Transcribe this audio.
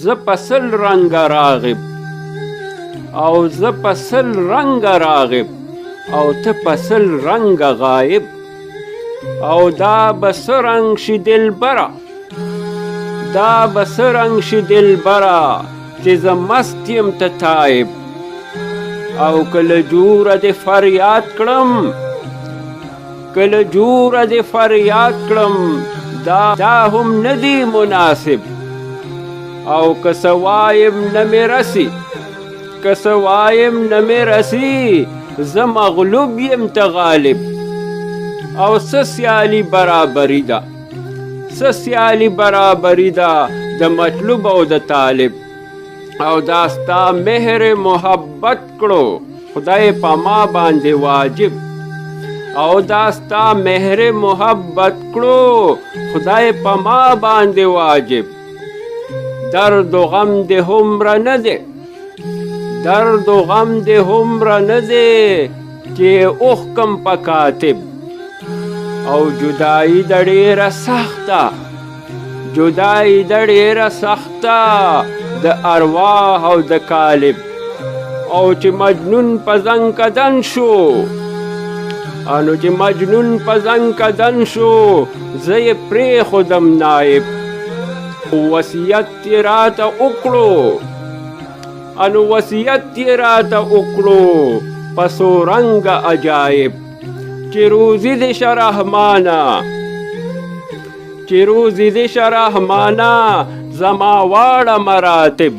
زه په سل رنګه راغب او زه په سل رنګه راغب او ته په سل رنګه غایب او دا به څه رنګ شي دلبره دا به څه رنګ شي دلبره چې زه مست یم ته تایب او کله جوره دې فریاد کړم کله جوره دې فریاد کړم دا هم نه دی مناسب او که څه وایم نه مې رسي که څه وایم نه مې رسي زه مغلوب یم ته غالب او څه سیالي برابري ده څه سیالي برابري ده د مطلوب او د طالب او دا ستا مهر محبت کړو خدای په ما باندې واجب او دا ستا مهر محبت کړو خدای په ما باندې واجب درد و غم دې هومره نه دی درد و غم دې هومره نه دی چې اوښکم په کاتب او جدایي د ډېره سخته جدایي د ډېره سخته د ارواح او د کالب او چې مجنون په زنګ کدن شو انو چې مجنون په زنګ کدن شو زه یې پرېښودم نایب وصیت یې راته وکړو انو وصیت یې راته وکړو په څو رنګه عجایب چې روزي دې شه رحمانه چې روزي دې شه رحمانه زما واړه مراتب